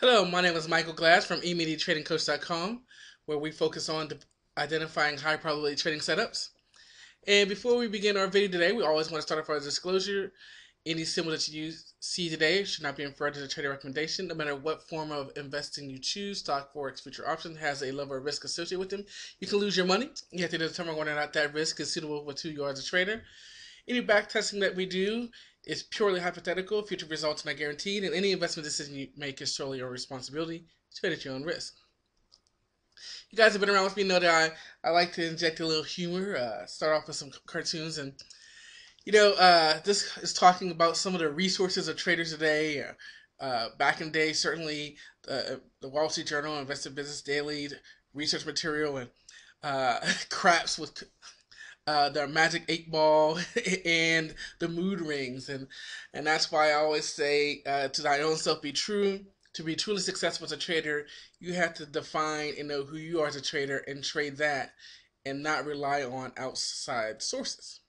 Hello, my name is Michael Glass from emini-trading-coach.com, where we focus on identifying high probability trading setups. And before we begin our video today, we always want to start off with a disclosure. Any symbol that you see today should not be inferred as a trading recommendation. No matter what form of investing you choose, stock, forex, future option has a level of risk associated with them. You can lose your money. You have to determine whether or not that risk is suitable to you as a trader. Any back testing that we do is purely hypothetical. Future results are not guaranteed, and any investment decision you make is solely your responsibility. Trade at your own risk. You guys have been around with me know that I like to inject a little humor, start off with some cartoons. And, this is talking about some of the resources of traders today. Back in the day, certainly the Wall Street Journal, Invested Business Daily, research material, and craps with their magic 8 ball and the mood rings, and that's why I always say, to thy own self be true. To be truly successful as a trader, you have to define and know who you are as a trader and trade that, and not rely on outside sources.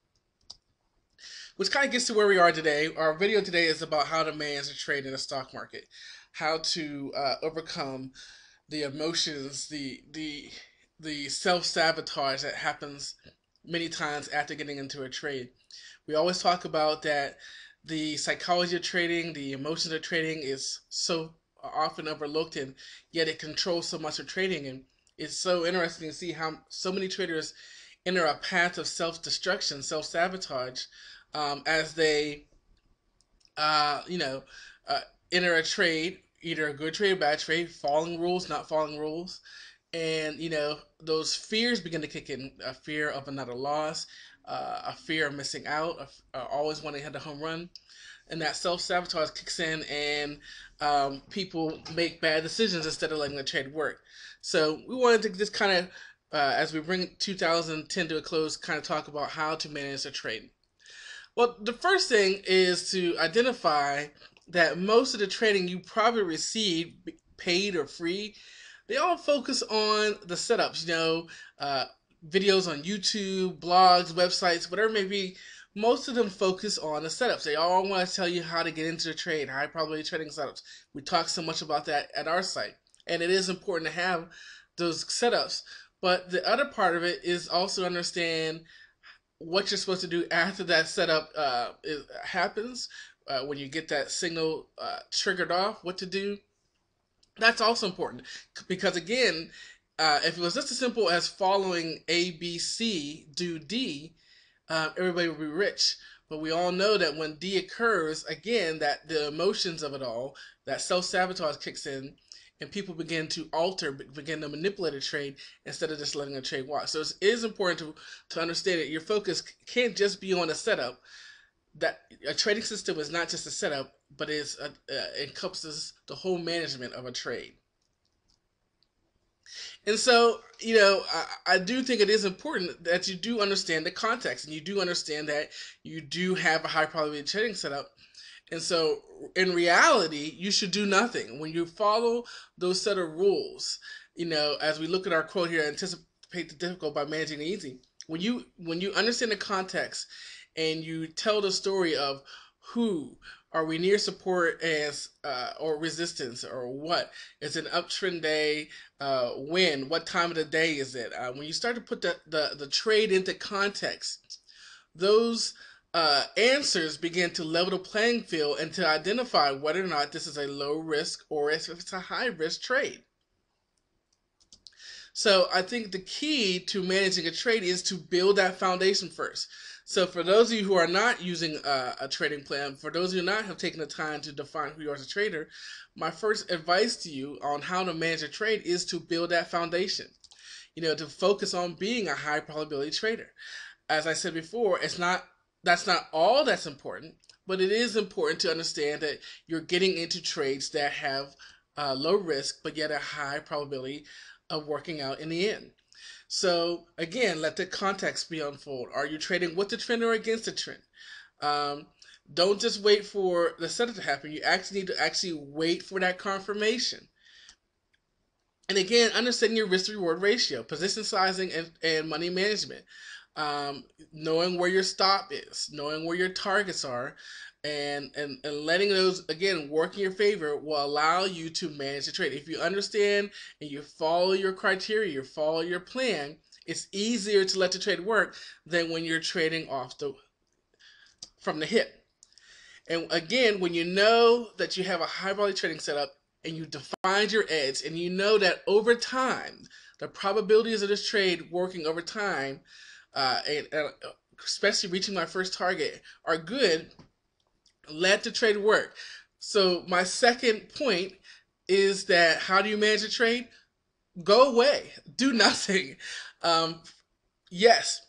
Which kind of gets to where we are today. Our video today is about how to manage a trade in the stock market, how to overcome the emotions, the self-sabotage that happens many times after getting into a trade. We always talk about that the psychology of trading, the emotions of trading is so often overlooked, and yet it controls so much of trading. And it's so interesting to see how so many traders enter a path of self-destruction, self-sabotage, as they, uh, you know, uh, enter a trade, either a good trade or bad trade, following rules, not following rules. And, those fears begin to kick in: a fear of another loss, a fear of missing out, of always wanting to hit the home run. And that self sabotage kicks in, and people make bad decisions instead of letting the trade work. So, we wanted to just kind of, as we bring 2010 to a close, kind of talk about how to manage a trade. Well, the first thing is to identify that most of the trading you probably receive, paid or free, they all focus on the setups, videos on YouTube, blogs, websites, whatever it may be. Most of them focus on the setups. They all want to tell you how to get into the trade, high probability trading setups. We talk so much about that at our site, and it is important to have those setups. But the other part of it is also understand what you're supposed to do after that setup happens. When you get that signal triggered off, what to do. That's also important, because again, if it was just as simple as following A, B, C, do D, everybody would be rich. But we all know that when D occurs, again, that the emotions of it all, that self-sabotage kicks in, and people begin to alter, begin to manipulate a trade instead of just letting a trade walk. So it is important to understand that your focus can't just be on a setup. That a trading system is not just a setup, but encompasses the whole management of a trade. And so, I do think it is important that you do understand the context, and you do understand that you do have a high probability trading setup. And so, in reality, you should do nothing. When you follow those set of rules, as we look at our quote here, anticipate the difficult by managing the easy. When you understand the context, and you tell the story of who are we near support as or resistance, or what is an uptrend day, when, what time of the day is it, when you start to put the trade into context, those answers begin to level the playing field and to identify whether or not this is a low risk or if it's a high risk trade. So I think the key to managing a trade is to build that foundation first. So for those of you who are not using a trading plan, for those of you who not have taken the time to define who you are as a trader, my first advice to you on how to manage a trade is to build that foundation. To focus on being a high probability trader. As I said before, that's not all that's important, but it is important to understand that you're getting into trades that have low risk, but yet a high probability of working out in the end. So again, let the context be unfold. Are you trading with the trend or against the trend? Don't just wait for the setup to happen. You actually need to wait for that confirmation. And again, understanding your risk to reward ratio, position sizing, and money management. Knowing where your stop is, knowing where your targets are, and letting those again work in your favor will allow you to manage the trade. If you understand and you follow your criteria, you follow your plan, it's easier to let the trade work than when you're trading off the from the hip. And again, when you know that you have a high volume trading setup and you define your edge and you know that over time, the probabilities of this trade working over time, and especially reaching my first target, are good, let the trade work. So my second point is that how do you manage a trade? Go away. Do nothing. Um, yes,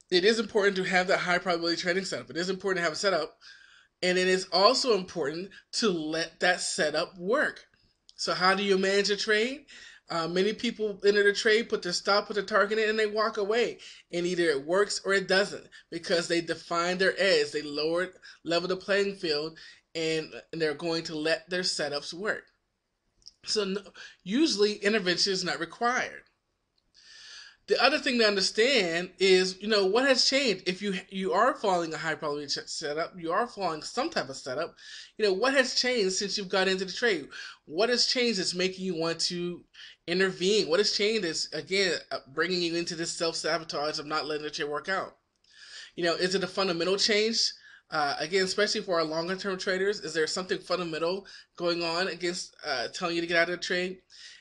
it is important to have that high probability trading setup. It is important to have a setup. And it is also important to let that setup work. So how do you manage a trade? Many people enter the trade, put their stop, put their target in, and they walk away. And either it works or it doesn't because they define their edge. They level the playing field, and they're going to let their setups work. So usually intervention is not required. The other thing to understand is, what has changed. If you are following a high probability setup, you are following some type of setup. What has changed since you've got into the trade? What has changed that's making you want to intervene? What has changed is again bringing you into this self-sabotage of not letting the trade work out. Is it a fundamental change? Again, especially for our longer term traders, is there something fundamental going on against telling you to get out of the trade?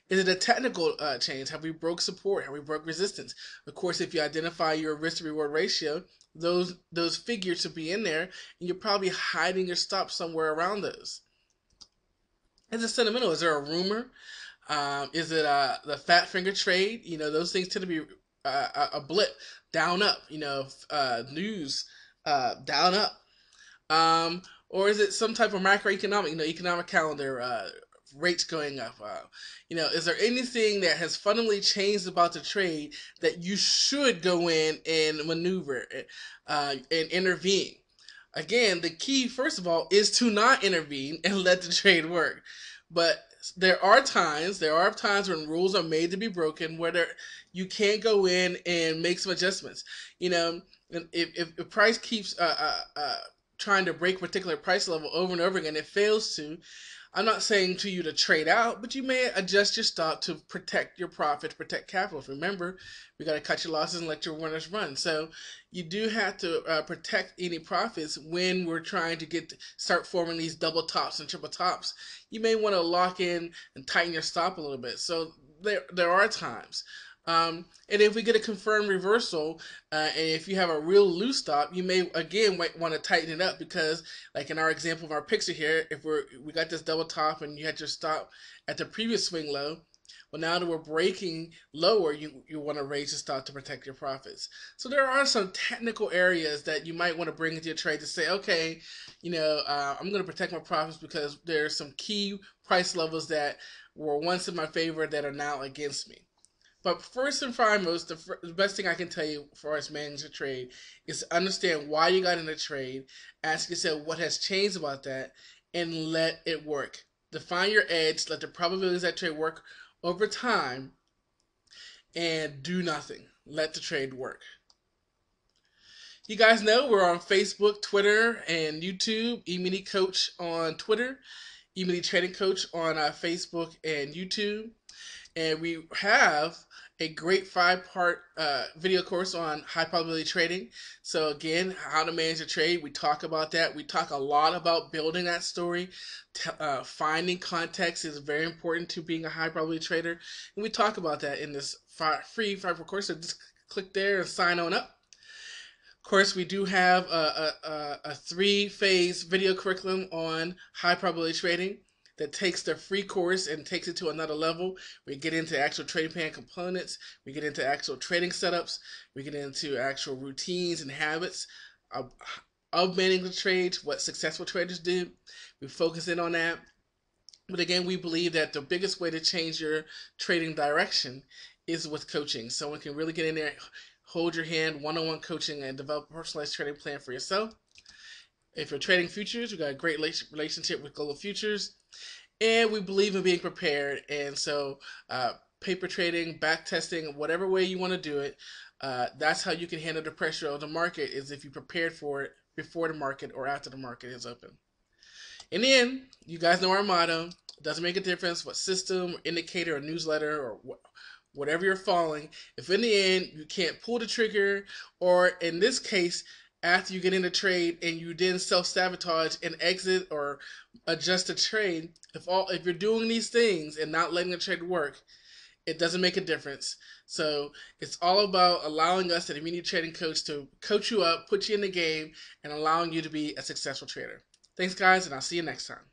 Is it a technical change? Have we broke support? Have we broke resistance? Of course, if you identify your risk to reward ratio, those figures should be in there, and you're probably hiding your stop somewhere around those. Is it sentimental? Is there a rumor? Is it the fat finger trade? Those things tend to be a blip, down up. News, down up. Or is it some type of macroeconomic, economic calendar, rates going up? Is there anything that has fundamentally changed about the trade that you should go in and maneuver and intervene? Again, the key, first of all, is to not intervene and let the trade work. But there are times when rules are made to be broken where you can't go in and make some adjustments. If the price keeps trying to break a particular price level over and over again, it fails to. I'm not saying to you to trade out, but you may adjust your stop to protect your profit, to protect capital. Remember, we got to cut your losses and let your winners run. So you do have to protect any profits when we're trying to start forming these double tops and triple tops. You may want to lock in and tighten your stop a little bit. So there are times. And if we get a confirmed reversal, and if you have a real loose stop, you may again want to tighten it up because, like in our example of our picture here, if we got this double top and you had your stop at the previous swing low, well now that we're breaking lower, you want to raise your stop to protect your profits. So there are some technical areas that you might want to bring into your trade to say, okay, I'm going to protect my profits because there's some key price levels that were once in my favor that are now against me. But first and foremost, the best thing I can tell you for us managing a trade is to understand why you got in the trade, ask yourself what has changed about that, and let it work. Define your edge, let the probabilities of that trade work over time, and do nothing. Let the trade work. You guys know we're on Facebook, Twitter, and YouTube. Emini-coach on Twitter, emini-trading-coach on Facebook and YouTube. And we have a great 5-part video course on high probability trading. So again, how to manage a trade. We talk about that. We talk a lot about building that story. Finding context is very important to being a high probability trader. And we talk about that in this free 5-part course. So just click there and sign on up. Of course, we do have a 3-phase video curriculum on high probability trading that takes the free course and takes it to another level. We get into actual trading plan components. We get into actual trading setups. We get into actual routines and habits of managing the trades, what successful traders do. We focus in on that. But again, we believe that the biggest way to change your trading direction is with coaching. Someone can really get in there, hold your hand, one-on-one coaching, and develop a personalized trading plan for yourself. If you're trading futures, we've got a great relationship with Global Futures. And we believe in being prepared. And so paper trading, back testing, whatever way you want to do it, that's how you can handle the pressure of the market, is if you prepared for it before the market or after the market is open. In the end, you guys know our motto. It doesn't make a difference what system, or indicator, or newsletter, or whatever you're following. If in the end you can't pull the trigger, or in this case, after you get in a trade and you then self-sabotage and exit or adjust the trade, if you're doing these things and not letting the trade work, it doesn't make a difference. So it's all about allowing us at Emini Trading Coach to coach you up, put you in the game, and allowing you to be a successful trader. Thanks, guys, and I'll see you next time.